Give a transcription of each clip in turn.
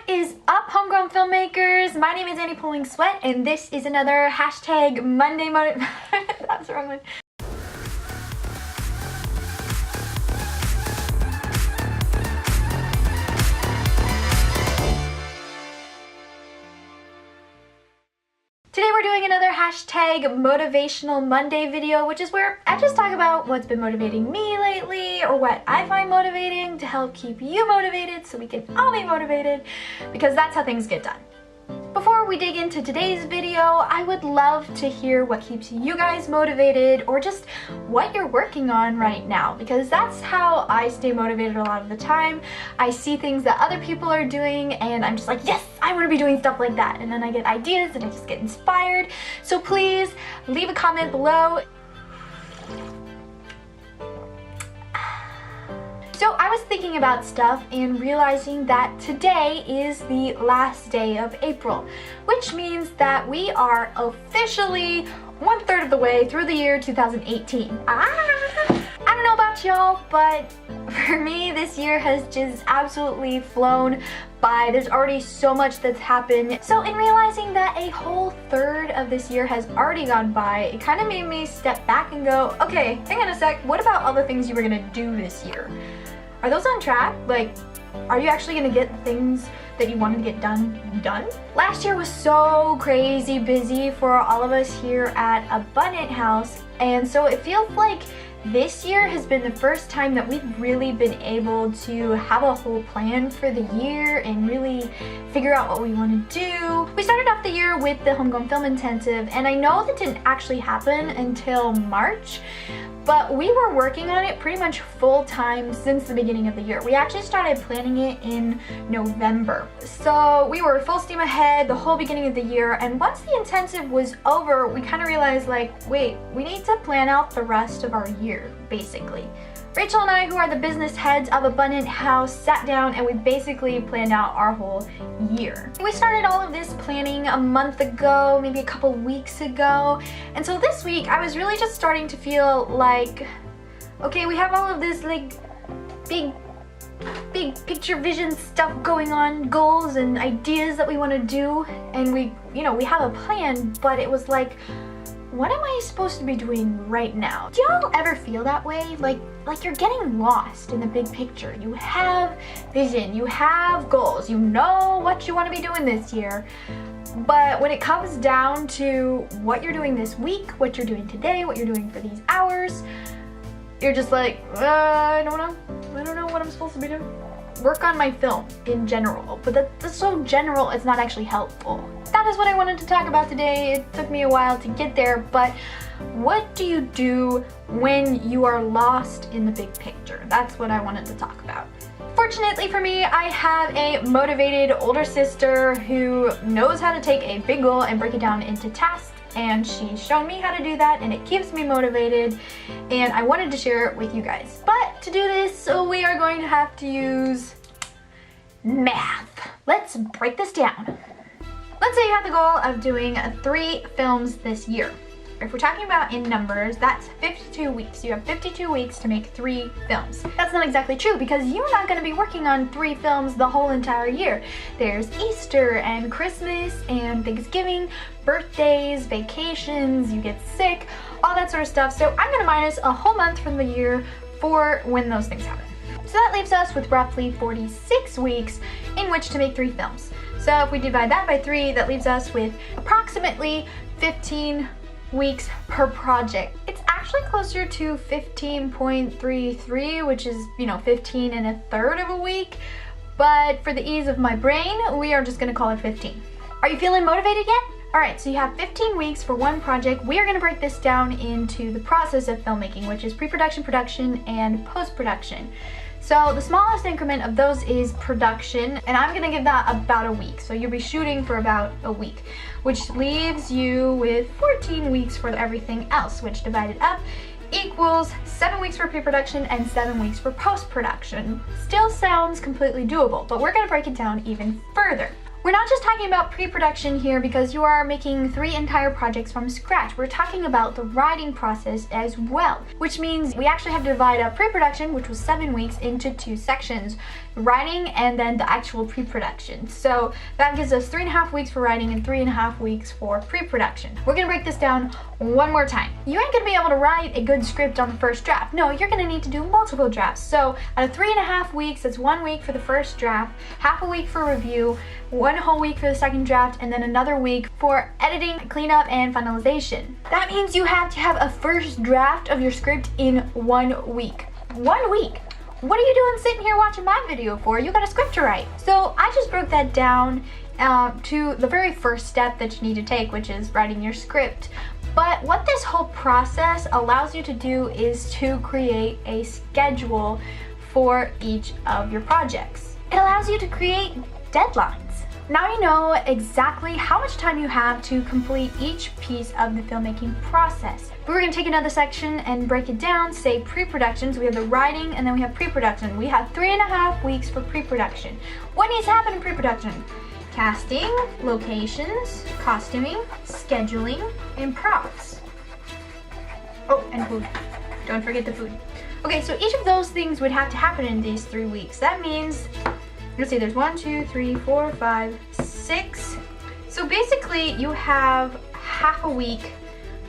What is up, homegrown filmmakers? My name is Annie Pulling Sweat, and this is another hashtag Monday that was the wrong one. Today we're doing another hashtag motivational Monday video, which is where I just talk about what's been motivating me lately or what I find motivating to help keep you motivated so we can all be motivated, because that's how things get done. Before we dig into today's video, I would love to hear what keeps you guys motivated or just what you're working on right now, because that's how I stay motivated a lot of the time. I see things that other people are doing and I'm just like, yes, I want to be doing stuff like that. And then I get ideas and I just get inspired. So please leave a comment below. So I was thinking about stuff and realizing that today is the last day of April, which means that we are officially 1/3 of the way through the year 2018. I don't know about y'all, but for me this year has just absolutely flown by. There's already so much that's happened. So in realizing that a whole third of this year has already gone by, it kind of made me step back and go, okay, hang on a sec, what about all the things you were gonna do this year? Are those on track? Like, are you actually gonna get the things that you wanted to get done? Last year was so crazy busy for all of us here at Abundant House, and so it feels like this year has been the first time that we've really been able to have a whole plan for the year and really figure out what we want to do. We started off the year with the Homegrown Film Intensive, and I know that didn't actually happen until March, but we were working on it pretty much full time since the beginning of the year. We actually started planning it in November. So we were full steam ahead the whole beginning of the year, and once the intensive was over, we kind of realized, like, wait, we need to plan out the rest of our year, basically. Rachel and I, who are the business heads of Abundant House, sat down and we basically planned out our whole year. We started all of this planning a month ago, maybe a couple weeks ago, and so this week I was really just starting to feel like, okay, we have all of this like big picture vision stuff going on, goals and ideas that we want to do, and we have a plan, but it was like, what am I supposed to be doing right now? Do y'all ever feel that way? Like you're getting lost in the big picture. You have vision, you have goals, you know what you want to be doing this year, but when it comes down to what you're doing this week, what you're doing today, what you're doing for these hours, you're just like, I don't know what I'm supposed to be doing. Work on my film in general, but that's so general it's not actually helpful. That is what I wanted to talk about today. It took me a while to get there, but what do you do when you are lost in the big picture? That's what I wanted to talk about. Fortunately for me, I have a motivated older sister who knows how to take a big goal and break it down into tasks, and she's shown me how to do that, and it keeps me motivated, and I wanted to share it with you guys. But to do this, we are going to have to use math. Let's break this down. Let's say you have the goal of doing 3 films this year. If we're talking about in numbers, that's 52 weeks. You have 52 weeks to make 3 films. That's not exactly true, because you're not going to be working on 3 films the whole entire year. There's Easter and Christmas and Thanksgiving, birthdays, vacations, you get sick, all that sort of stuff. So I'm going to minus a whole month from the year for when those things happen. So that leaves us with roughly 46 weeks in which to make 3 films. So if we divide that by 3, that leaves us with approximately 15 weeks per project. It's actually closer to 15.33, which is, 15 1/3 of a week. But for the ease of my brain, we are just gonna call it 15. Are you feeling motivated yet? All right, so you have 15 weeks for one project. We are gonna break this down into the process of filmmaking, which is pre-production, production, and post-production. So the smallest increment of those is production, and I'm gonna give that about a week. So you'll be shooting for about a week, which leaves you with 14 weeks for everything else, which divided up equals 7 weeks for pre-production and 7 weeks for post-production. Still sounds completely doable, but we're gonna break it down even further. We're not just talking about pre-production here because you are making 3 entire projects from scratch. We're talking about the writing process as well, which means we actually have to divide up pre-production, which was 7 weeks, into 2 sections. Writing and then the actual pre-production. So that gives us 3.5 weeks for writing and 3.5 weeks for pre-production. We're gonna break this down one more time. You ain't gonna be able to write a good script on the first draft. No, you're gonna need to do multiple drafts. So out of 3.5 weeks, that's 1 week for the first draft, half a week for review, 1 whole week for the second draft, and then another week for editing, cleanup, and finalization. That means you have to have a first draft of your script in 1 week. 1 week. What are you doing sitting here watching my video for? You got a script to write. So I just broke that down to the very first step that you need to take, which is writing your script. But what this whole process allows you to do is to create a schedule for each of your projects. It allows you to create deadlines. Now you know exactly how much time you have to complete each piece of the filmmaking process. But we're going to take another section and break it down, say pre-production. So we have the writing and then we have pre-production. We have 3.5 weeks for pre-production. What needs to happen in pre-production? Casting, locations, costuming, scheduling, and props. Oh, and food. Don't forget the food. Okay, so each of those things would have to happen in these 3 weeks. That means, let's see, there's 1, 2, 3, 4, 5, 6. So basically you have half a week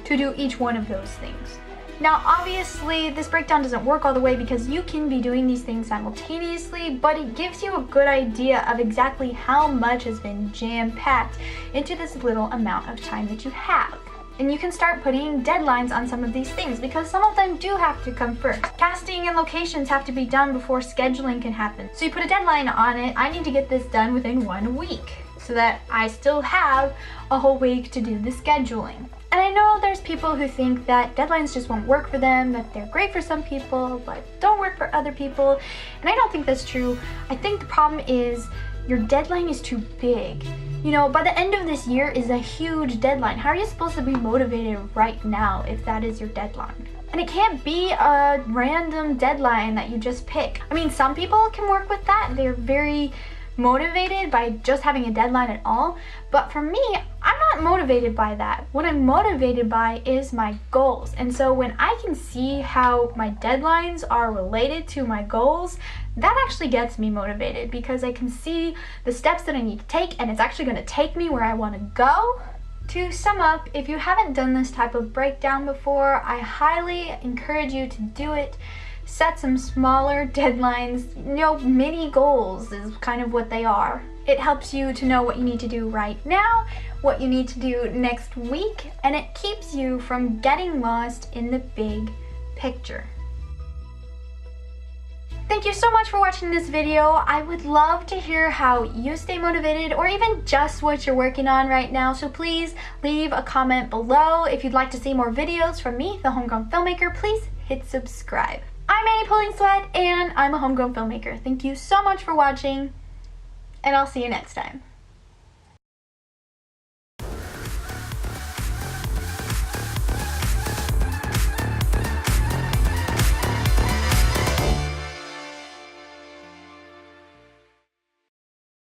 to do each one of those things. Now obviously this breakdown doesn't work all the way because you can be doing these things simultaneously, but it gives you a good idea of exactly how much has been jam-packed into this little amount of time that you have. And you can start putting deadlines on some of these things because some of them do have to come first. Casting and locations have to be done before scheduling can happen. So you put a deadline on it. I need to get this done within 1 week so that I still have a whole week to do the scheduling. And I know there's people who think that deadlines just won't work for them, that they're great for some people, but don't work for other people. And I don't think that's true. I think the problem is your deadline is too big. You know, by the end of this year is a huge deadline. How are you supposed to be motivated right now if that is your deadline? And it can't be a random deadline that you just pick. I mean, some people can work with that. They're very motivated by just having a deadline at all. But for me, I'm not motivated by that. What I'm motivated by is my goals. And so when I can see how my deadlines are related to my goals, that actually gets me motivated because I can see the steps that I need to take and it's actually going to take me where I want to go. To sum up, if you haven't done this type of breakdown before, I highly encourage you to do it. Set some smaller deadlines, you know, mini goals is kind of what they are. It helps you to know what you need to do right now, what you need to do next week, and it keeps you from getting lost in the big picture. Thank you so much for watching this video. I would love to hear how you stay motivated or even just what you're working on right now. So please leave a comment below. If you'd like to see more videos from me, the Homegrown Filmmaker, please hit subscribe. I'm Annie Pulling Sweat and I'm a homegrown filmmaker. Thank you so much for watching and I'll see you next time.